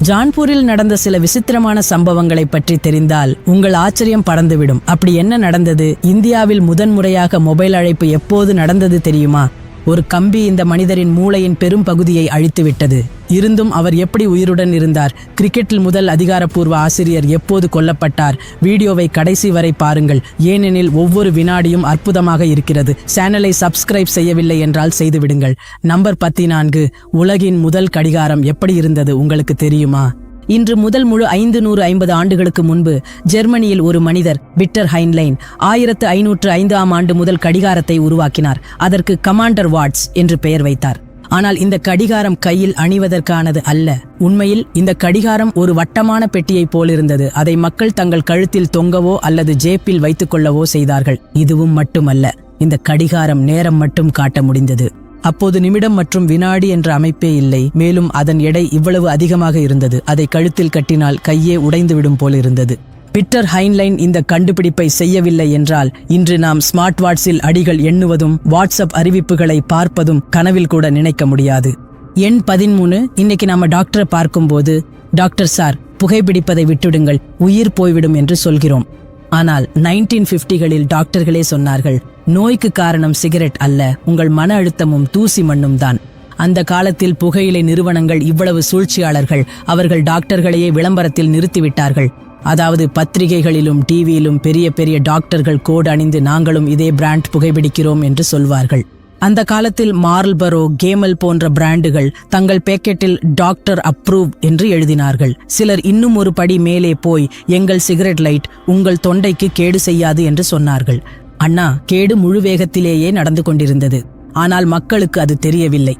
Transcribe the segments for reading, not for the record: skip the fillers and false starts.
ஜான்பூரில் நடந்த சில விசித்திரமான சம்பவங்களை பற்றி தெரிந்தால் உங்கள் ஆச்சரியம் பறந்துவிடும். அப்படி என்ன நடந்தது? இந்தியாவில் முதன்முறையாக மொபைல் அழைப்பு எப்போது நடந்தது தெரியுமா? ஒரு கம்பி இந்த மனிதரின் மூளையின் பெரும் பகுதியை அழித்துவிட்டது. இருந்தும் அவர் எப்படி உயிருடன் இருந்தார்? கிரிக்கெட்டில் முதல் அதிகாரப்பூர்வ ஆசிரியர் எப்போது கொல்லப்பட்டார்? வீடியோவை கடைசி வரை பாருங்கள், ஏனெனில் ஒவ்வொரு வினாடியும் அற்புதமாக இருக்கிறது. சேனலை சப்ஸ்கிரைப் செய்யவில்லை என்றால் செய்துவிடுங்கள். நம்பர் 14. உலகின் முதல் கடிகாரம் எப்படி இருந்தது உங்களுக்கு தெரியுமா? இன்று முதல் முழு 550 ஆண்டுகளுக்கு முன்பு ஜெர்மனியில் ஒரு மனிதர் விக்டர் ஹைன்லைன் 1505ஆம் ஆண்டு முதல் கடிகாரத்தை உருவாக்கினார். அதற்கு கமாண்டர் வாட்ஸ் என்று பெயர் வைத்தார். ஆனால் இந்த கடிகாரம் கையில் அணிவதற்கானது அல்ல. உண்மையில் இந்த கடிகாரம் ஒரு வட்டமான பெட்டியைப் போலிருந்தது. அதை மக்கள் தங்கள் கழுத்தில் தொங்கவோ அல்லது ஜேப்பில் வைத்துக் கொள்ளவோ செய்தார்கள். இதுவும் மட்டுமல்ல, இந்த கடிகாரம் நேரம் மட்டும் காட்ட முடிந்தது. அப்போது நிமிடம் மற்றும் வினாடி என்ற அமைப்பே இல்லை. மேலும் அதன் எடை இவ்வளவு அதிகமாக இருந்தது. அதை கழுத்தில் கட்டினால் கையே உடைந்துவிடும் போலிருந்தது. விக்டர் ஹைன்லைன் இந்த கண்டுபிடிப்பை செய்யவில்லை என்றால் இன்று நாம் ஸ்மார்ட் வாட்ஸில் அடிகள் எண்ணுவதும் வாட்ஸ்அப் அறிவிப்புகளை பார்ப்பதும் கனவில் கூட நினைக்க முடியாது. எண் 13. இன்னைக்கு நாம டாக்டரை பார்க்கும்போது, டாக்டர் சார், புகைப்பிடிப்பதை விட்டுடுங்கள், உயிர் போய்விடும் என்று சொல்கிறோம். ஆனால் 1950களில் டாக்டர்களே சொன்னார்கள், நோய்க்கு காரணம் சிகரெட் அல்ல, உங்கள் மன அழுத்தமும் தூசி மண்ணும் தான். அந்த காலத்தில் புகையிலை நிறுவனங்கள் இவ்வளவு சூழ்ச்சியாளர்கள். அவர்கள் டாக்டர்களையே விளம்பரத்தில் நிறுத்திவிட்டார்கள். அதாவது பத்திரிகைகளிலும் டிவியிலும் பெரிய பெரிய டாக்டர்கள் கோட் அணிந்து நாங்களும் இதே பிராண்ட் புகைப்பிடிக்கிறோம் என்று சொல்வார்கள். அந்த காலத்தில் மார்ல்பரோ, கேமல் போன்ற பிராண்டுகள் தங்கள் பேக்கெட்டில் டாக்டர் அப்ரூவ் என்று எழுதினார்கள். சிலர் இன்னும் ஒரு படி மேலே போய் எங்கள் சிகரெட் லைட் உங்கள் தொண்டைக்கு கேடு செய்யாது என்று சொன்னார்கள். அண்ணா, கேடு முழு வேகத்திலேயே நடந்து கொண்டிருந்தது. ஆனால் மக்களுக்கு அது தெரியவில்லை.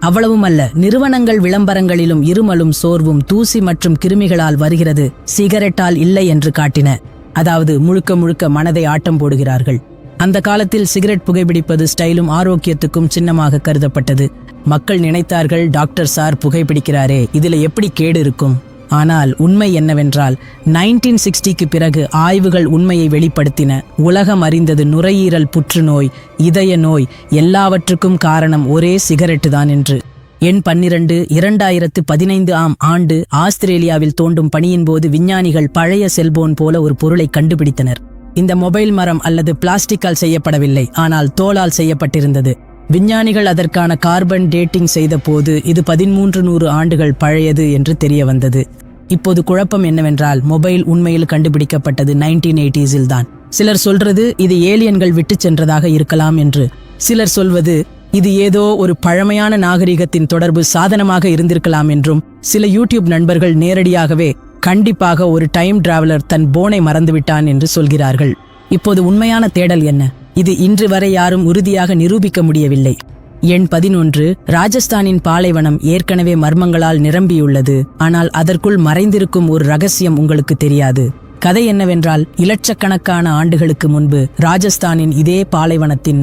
அவ்வளவுமல்ல, நிறுவனங்கள் விளம்பரங்களிலும் இருமலும் சோர்வும் தூசி மற்றும் கிருமிகளால் வருகிறது, சிகரெட்டால் இல்லை என்று காட்டின. அதாவது முழுக்க முழுக்க மனதை ஆட்டம் போடுகிறார்கள். அந்த காலத்தில் சிகரெட் புகைப்பிடிப்பது ஸ்டைலும் ஆரோக்கியத்துக்கும் சின்னமாக கருதப்பட்டது. மக்கள் நினைத்தார்கள், டாக்டர் சார் புகைப்பிடிக்கிறாரே, இதுல எப்படி கேடு இருக்கும்? ஆனால் உண்மை என்னவென்றால் 1960க்கு பிறகு ஆய்வுகள் உண்மையை வெளிப்படுத்தின. உலகம் அறிந்தது நுரையீரல் புற்றுநோய், இதய நோய் எல்லாவற்றுக்கும் காரணம் ஒரே சிகரெட்டு தான் என்று. எண் 12. 2015ஆம் ஆண்டு ஆஸ்திரேலியாவில் தோண்டும் பணியின் போது விஞ்ஞானிகள் பழைய செல்போன் போல ஒரு பொருளை கண்டுபிடித்தனர். இந்த மொபைல் மரம் அல்லது பிளாஸ்டிக்கால் செய்யப்படவில்லை, ஆனால் தோலால் செய்யப்பட்டிருந்தது. விஞ்ஞானிகள் அதற்கான கார்பன் டேட்டிங் செய்த போது இது 1300 ஆண்டுகள் பழையது என்று தெரிய வந்தது. இப்போது குழப்பம் என்னவென்றால், மொபைல் உண்மையில் கண்டுபிடிக்கப்பட்டது 1980ஸில் தான். சிலர் சொல்றது இது ஏலியன்கள் விட்டு சென்றதாக இருக்கலாம் என்று. சிலர் சொல்வது இது ஏதோ ஒரு பழமையான நாகரிகத்தின் தொடர்பு சாதனமாக இருந்திருக்கலாம் என்றும். சில யூடியூப் நண்பர்கள் நேரடியாகவே கண்டிப்பாக ஒரு டைம் டிராவலர் தன் போனை மறந்துவிட்டான் என்று சொல்கிறார்கள். இப்போது உண்மையான தேடல் என்ன? இது இன்று வரை யாரும் உறுதியாக நிரூபிக்க முடியவில்லை. எண் 11. ராஜஸ்தானின் பாலைவனம் ஏற்கனவே மர்மங்களால் நிரம்பியுள்ளது. ஆனால் அதற்குள் மறைந்திருக்கும் ஒரு ரகசியம் உங்களுக்கு தெரியாது. கதை என்னவென்றால், இலட்சக்கணக்கான ஆண்டுகளுக்கு முன்பு ராஜஸ்தானின் இதே பாலைவனத்தின்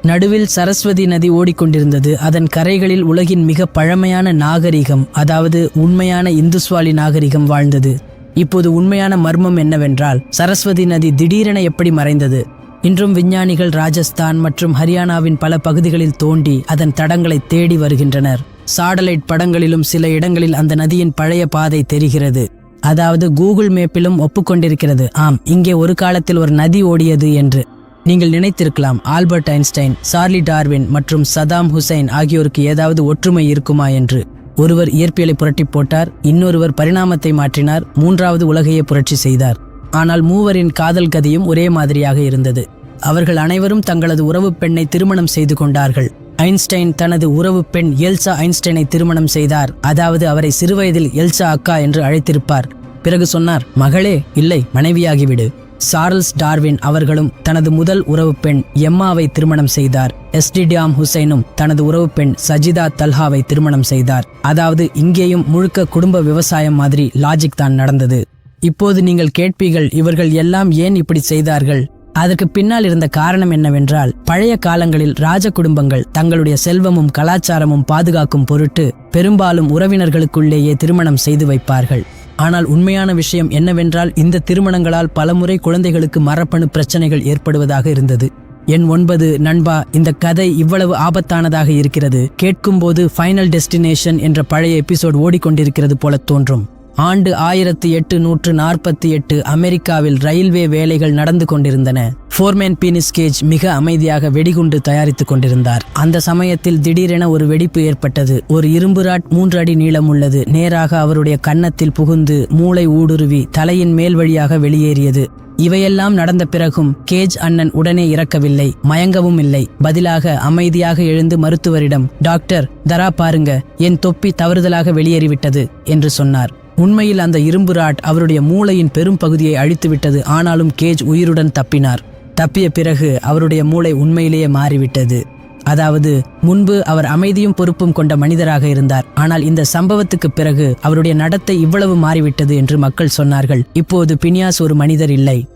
நடுவில் சரஸ்வதி நதி ஓடிக்கொண்டிருந்தது. அதன் கரைகளில் உலகின் மிக பழமையான நாகரிகம், அதாவது உண்மையான இந்துஸ்வாலி நாகரிகம் வாழ்ந்தது. இப்போது உண்மையான மர்மம் என்னவென்றால், சரஸ்வதி நதி திடீரென எப்படி மறைந்தது? இன்றும் விஞ்ஞானிகள் ராஜஸ்தான் மற்றும் ஹரியானாவின் பல பகுதிகளில் தோண்டி அதன் தடங்களை தேடி வருகின்றனர். சாட்டலைட் படங்களிலும் சில இடங்களில் அந்த நதியின் பழைய பாதை தெரிகிறது. அதாவது கூகுள் மேப்பிலும் ஒப்புக்கொண்டிருக்கிறது, ஆம், இங்கே ஒரு காலத்தில் ஒரு நதி ஓடியது என்று. நீங்கள் நினைத்திருக்கலாம், ஆல்பர்ட் ஐன்ஸ்டைன், சார்லி டார்வின் மற்றும் சதாம் ஹுசைன் ஆகியோருக்கு ஏதாவது ஒற்றுமை இருக்குமா என்று. ஒருவர் இயற்பியலை புரட்டி போட்டார், இன்னொருவர் பரிணாமத்தை மாற்றினார், மூன்றாவது உலகையே புரட்சி செய்தார். ஆனால் மூவரின் காதல் கதையும் ஒரே மாதிரியாக இருந்தது. அவர்கள் அனைவரும் தங்களது உறவு பெண்ணை திருமணம் செய்து கொண்டார்கள். ஐன்ஸ்டைன் தனது உறவு பெண் எல்சா ஐன்ஸ்டைனை திருமணம் செய்தார். அதாவது அவரை சிறுவயதில் எல்சா அக்கா என்று அழைத்திருப்பார். பிறகு சொன்னார், மகளே இல்லை, மனைவியாகிவிடு. சார்ல்ஸ் டார்வின் அவர்களும் தனது முதல் உறவு பெண் எம்மாவை திருமணம் செய்தார். எஸ்டிடியாம் ஹுசைனும் தனது உறவு பெண் சஜிதா தல்ஹாவை திருமணம் செய்தார். அதாவது இங்கேயும் முழுக்க குடும்ப விவசாயம் மாதிரி லாஜிக் தான் நடந்தது. இப்போது நீங்கள் கேட்பீர்கள், இவர்கள் எல்லாம் ஏன் இப்படி செய்தார்கள்? அதற்கு பின்னால் இருந்த காரணம் என்னவென்றால், பழைய காலங்களில் ராஜ குடும்பங்கள் தங்களுடைய செல்வமும் கலாச்சாரமும் பாதுகாக்கும் பொருட்டு பெரும்பாலும் உறவினர்களுக்குள்ளேயே திருமணம் செய்து வைப்பார்கள். ஆனால் உண்மையான விஷயம் என்னவென்றால், இந்த திருமணங்களால் பலமுறை குழந்தைகளுக்கு மரபணு பிரச்சனைகள் ஏற்படுவதாக இருந்தது. எண் 9. நண்பா, இந்த கதை இவ்வளவு ஆபத்தானதாக இருக்கிறது. கேட்கும்போது ஃபைனல் டெஸ்டினேஷன் என்ற பழைய எபிசோட் ஓடிக்கொண்டிருக்கிறது போல தோன்றும். ஆண்டு 1848 அமெரிக்காவில் ரயில்வே வேலைகள் நடந்து கொண்டிருந்தன. ஃபோர்மேன் பீனிஸ்கேஜ் மிக அமைதியாக வெடிகுண்டு தயாரித்துக் கொண்டிருந்தார். அந்த சமயத்தில் திடீரென ஒரு வெடிப்பு ஏற்பட்டது. ஒரு இரும்பு ராட் 3 அடி நீளம் உள்ளது நேராக அவருடைய கன்னத்தில் புகுந்து மூளை ஊடுருவி தலையின் மேல் வழியாக வெளியேறியது. இவையெல்லாம் நடந்த பிறகும் கேஜ் அண்ணன் உடனே இறக்கவில்லை, மயங்கவும் இல்லை. பதிலாக அமைதியாக எழுந்து மருத்துவரிடம், டாக்டர், தரா பாருங்க, என் தொப்பி தவறுதலாக வெளியேறிவிட்டது என்று சொன்னார். உண்மையில் அந்த இரும்பு ராட் அவருடைய மூளையின் பெரும் பகுதியை அழித்துவிட்டது. ஆனாலும் கேஜ் உயிருடன் தப்பினார். தப்பிய பிறகு அவருடைய மூளை உண்மையிலேயே மாறிவிட்டது. அதாவது, முன்பு அவர் அமைதியும் பொறுப்பும் கொண்ட மனிதராக இருந்தார். ஆனால் இந்த சம்பவத்துக்கு பிறகு அவருடைய நடத்தை இவ்வளவு மாறிவிட்டது என்று மக்கள் சொன்னார்கள். இப்போது பினியாஸ் ஒரு மனிதர் இல்லை.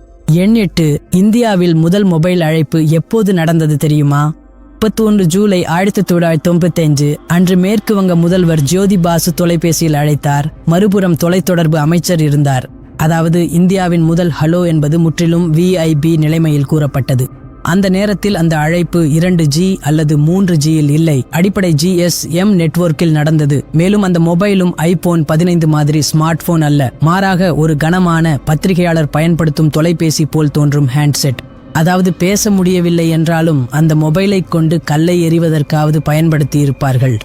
எண் 8. இந்தியாவில் முதல் மொபைல் அழைப்பு எப்போது நடந்தது தெரியுமா? 31 ஜூலை 1995 அன்று மேற்கு வங்க முதல்வர் ஜோதி பாசு தொலைபேசியில் அழைத்தார். மறுபுறம் தொலைத்தொடர்பு அமைச்சர் இருந்தார். அதாவது, இந்தியாவின் முதல் ஹலோ என்பது முற்றிலும் VIP நிலைமையில் கூறப்பட்டது. அந்த நேரத்தில் அந்த அழைப்பு 2G அல்லது 3Gயில் இல்லை, அடிப்படை GSM நெட்வொர்க்கில் நடந்தது. மேலும் அந்த மொபைலும் iPhone 15 மாதிரி ஸ்மார்ட் போன் அல்ல, மாறாக ஒரு கனமான பத்திரிகையாளர் பயன்படுத்தும் தொலைபேசி போல் தோன்றும் ஹேண்ட்செட். அதாவது, பேச முடியவில்லை என்றாலும் அந்த மொபைலை கொண்டு கல்லை எறிவதற்காவது பயன்படுத்தி இருப்பார்கள்.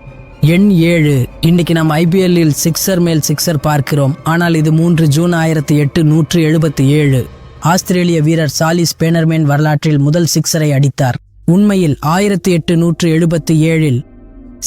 எண் 7. இன்னைக்கு நாம் IPLல் சிக்ஸர் மேல் சிக்ஸர் பார்க்கிறோம். ஆனால் இது 3 ஜூன் 1877 ஆஸ்திரேலிய வீரர் சாலி ஸ்பேனர்மேன் வரலாற்றில் முதல் சிக்ஸரை அடித்தார். உண்மையில் 1877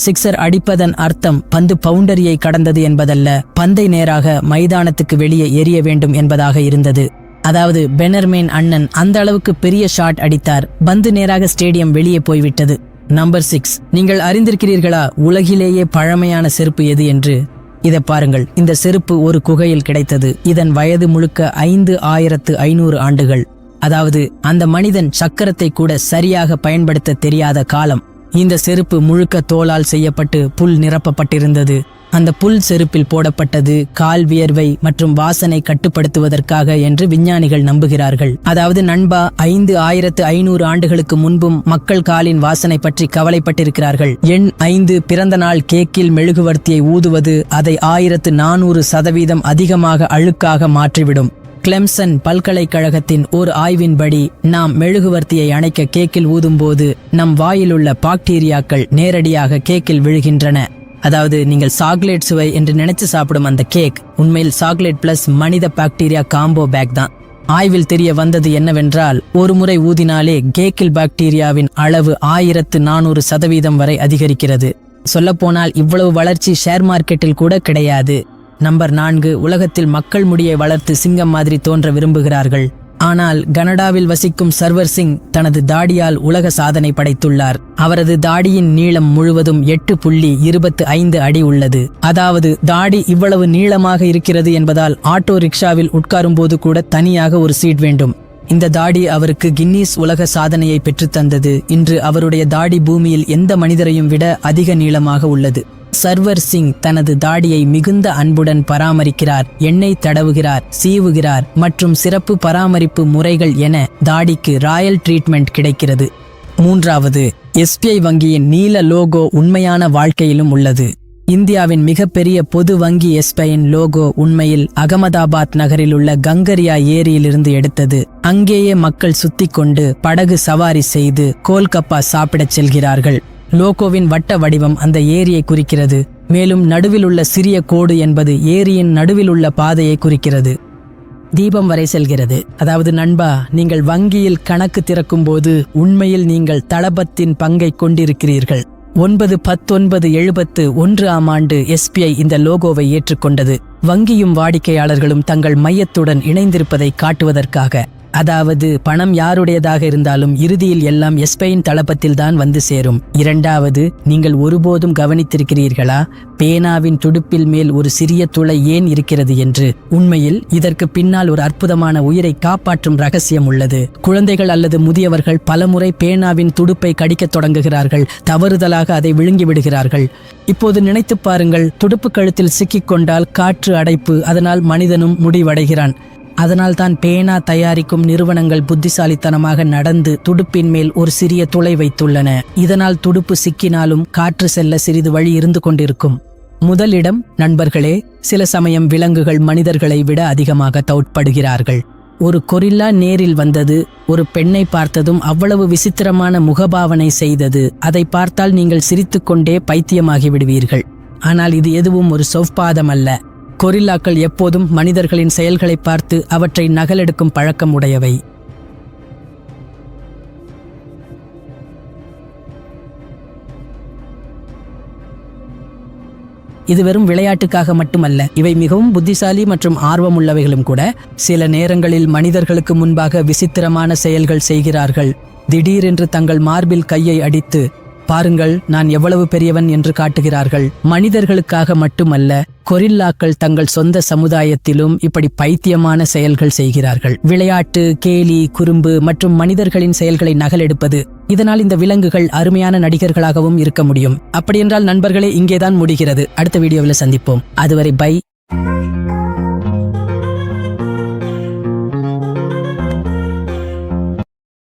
சிக்ஸர் அடிப்பதன் அர்த்தம் பந்து பவுண்டரியை கடந்தது என்பதல்ல, பந்தை நேராக மைதானத்துக்கு வெளியே எறிய வேண்டும் என்பதாக இருந்தது. அதாவது, பெனர்மேன் அண்ணன் அந்த அளவுக்கு பெரிய ஷாட் அடித்தார், பந்து நேராக ஸ்டேடியம் வெளியே போய்விட்டது. நம்பர் 6. நீங்கள் அறிந்திருக்கிறீர்களா உலகிலேயே பழமையான செருப்பு எது என்று? இதை பாருங்கள். இந்த செருப்பு ஒரு குகையில் கிடைத்தது. இதன் வயது முழுக்க 5500 ஆண்டுகள். அதாவது, அந்த மனிதன் சக்கரத்தை கூட சரியாக பயன்படுத்த தெரியாத காலம். இந்த செருப்பு முழுக்க தோலால் செய்யப்பட்டு புல் நிரப்பப்பட்டிருந்தது. அந்த புல் செருப்பில் போடப்பட்டது கால் வியர்வை மற்றும் வாசனை கட்டுப்படுத்துவதற்காக என்று விஞ்ஞானிகள் நம்புகிறார்கள். அதாவது நண்பா, 5500 ஆண்டுகளுக்கு முன்பும் மக்கள் காலின் வாசனை பற்றி கவலைப்பட்டிருக்கிறார்கள். எண் 5. பிறந்த நாள் கேக்கில் மெழுகுவர்த்தியை ஊதுவது அதை 1400% அதிகமாக அழுக்காக மாற்றிவிடும். கிளெம்சன் பல்கலைக்கழகத்தின் ஓர் ஆய்வின்படி, நாம் மெழுகுவர்த்தியை அணைக்க கேக்கில் ஊதும்போது நம் வாயிலுள்ள பாக்டீரியாக்கள் நேரடியாக கேக்கில் விழுகின்றன. அதாவது, நீங்கள் சாக்லேட் சுவை என்று நினைச்சு சாப்பிடும் அந்த கேக் உண்மையில் சாக்லேட் பிளஸ் மனித பாக்டீரியா காம்போ பேக் தான். ஆய்வில் தெரிய வந்தது என்னவென்றால், ஒரு முறை ஊதினாலே கேக்கில் பாக்டீரியாவின் அளவு 1400% வரை அதிகரிக்கிறது. சொல்லப்போனால் இவ்வளவு வளர்ச்சி ஷேர் மார்க்கெட்டில் கூட கிடையாது. நம்பர் 4. உலகத்தில் மக்கள் முடியை வளர்த்து சிங்கம் மாதிரி தோன்ற விரும்புகிறார்கள். ஆனால் கனடாவில் வசிக்கும் சர்வர் சிங் தனது தாடியால் உலக சாதனை படைத்துள்ளார். அவரது தாடியின் நீளம் முழுவதும் 8.25 அடி உள்ளது. அதாவது, தாடி இவ்வளவு நீளமாக இருக்கிறது என்பதால் ஆட்டோ ரிக்ஷாவில் உட்காரும் போது கூட தனியாக ஒரு சீட் வேண்டும். இந்த தாடி அவருக்கு கின்னீஸ் உலக சாதனையை பெற்றுத்தந்தது. இன்று அவருடைய தாடி பூமியில் எந்த மனிதரையும் விட அதிக நீளமாக உள்ளது. சர்வர் சிங் தனது தாடியை மிகுந்த அன்புடன் பராமரிக்கிறார். எண்ணெய் தடவுகிறார், சீவுகிறார் மற்றும் சிறப்பு பராமரிப்பு முறைகள் என தாடிக்கு ராயல் ட்ரீட்மெண்ட் கிடைக்கிறது. 3. SBI வங்கியின் நீல லோகோ உண்மையான வாழ்க்கையிலும் உள்ளது. இந்தியாவின் மிகப்பெரிய பொது வங்கி SBIயின் லோகோ உண்மையில் அகமதாபாத் நகரில் உள்ள கங்கரியா ஏரியிலிருந்து எடுத்தது. அங்கேயே மக்கள் சுத்திக் கொண்டு படகு சவாரி செய்து கோல்கப்பா சாப்பிடச் செல்கிறார்கள். லோகோவின் வட்ட வடிவம் அந்த ஏரியை குறிக்கிறது. மேலும் நடுவில் உள்ள சிறிய கோடு என்பது ஏரியின் நடுவில் உள்ள பாதையை குறிக்கிறது. தீபம் வரை செல்கிறது. அதாவது நண்பா, நீங்கள் வங்கியில் கணக்கு திறக்கும் போது உண்மையில் நீங்கள் தளபத்தின் பங்கை கொண்டிருக்கிறீர்கள். 9/1971 SBI இந்த லோகோவை ஏற்றுக்கொண்டது. வங்கியும் வாடிக்கையாளர்களும் தங்கள் மையத்துடன் இணைந்திருப்பதை காட்டுவதற்காக. அதாவது, பணம் யாருடையதாக இருந்தாலும் இறுதியில் எல்லாம் SBIயின் தளபத்தில் தான் வந்து சேரும். 2. நீங்கள் ஒருபோதும் கவனித்திருக்கிறீர்களா பேனாவின் துடுப்பில் மேல் ஒரு சிறிய துளை ஏன் இருக்கிறது என்று? உண்மையில் இதற்கு பின்னால் ஒரு அற்புதமான உயிரை காப்பாற்றும் ரகசியம் உள்ளது. குழந்தைகள் அல்லது முதியவர்கள் பலமுறை பேனாவின் துடுப்பை கடிக்கத் தொடங்குகிறார்கள். தவறுதலாக அதை விழுங்கி விடுகிறார்கள். இப்போது நினைத்து பாருங்கள், துடுப்பு கழுத்தில் சிக்கிக்கொண்டால் காற்று அடைப்பு, அதனால் மனிதனும் முடிவடைகிறான். அதனால் தான் பேனா தயாரிக்கும் நிறுவனங்கள் புத்திசாலித்தனமாக நடந்து துடுப்பின் மேல் ஒரு சிறிய துளை வைத்துள்ளன. இதனால் துடுப்பு சிக்கினாலும் காற்று செல்ல சிறிது வழி இருந்து கொண்டிருக்கும். முதலிடம் நண்பர்களே, சில சமயம் விலங்குகள் மனிதர்களை விட அதிகமாக தோட்படுகிறார்கள். ஒரு கொரில்லா நேரில் வந்தது, ஒரு பெண்ணை பார்த்ததும் அவ்வளவு விசித்திரமான முகபாவனை செய்தது. அதை பார்த்தால் நீங்கள் சிரித்துக்கொண்டே பைத்தியமாகி விடுவீர்கள். ஆனால் இது எதுவும் ஒரு சொவ்பாதம் அல்ல. கொரில்லாக்கள் எப்போதும் மனிதர்களின் செயல்களை பார்த்து அவற்றை நகலெடுக்கும் பழக்கம் உடையவை. இது வெறும் விளையாட்டுக்காக மட்டுமல்ல, இவை மிகவும் புத்திசாலி மற்றும் ஆர்வமுள்ளவைகளும் கூட. சில நேரங்களில் மனிதர்களுக்கு முன்பாக விசித்திரமான செயல்கள் செய்கிறார்கள். திடீரென்று தங்கள் மார்பில் கையை அடித்து, பாருங்கள் நான் எவ்வளவு பெரியவன் என்று காட்டுகிறார்கள். மனிதர்களுக்காக மட்டுமல்ல, கொரில்லாக்கள் தங்கள் சொந்த சமுதாயத்திலும் இப்படி பைத்தியமான செயல்கள் செய்கிறார்கள். விளையாட்டு, கேலி, குறும்பு மற்றும் மனிதர்களின் செயல்களை நகலெடுப்பது. இதனால் இந்த விலங்குகள் அருமையான நடிகர்களாகவும் இருக்க முடியும். அப்படியென்றால் நண்பர்களே, இங்கேதான் முடிகிறது. அடுத்த வீடியோவில் சந்திப்போம். அதுவரை பை.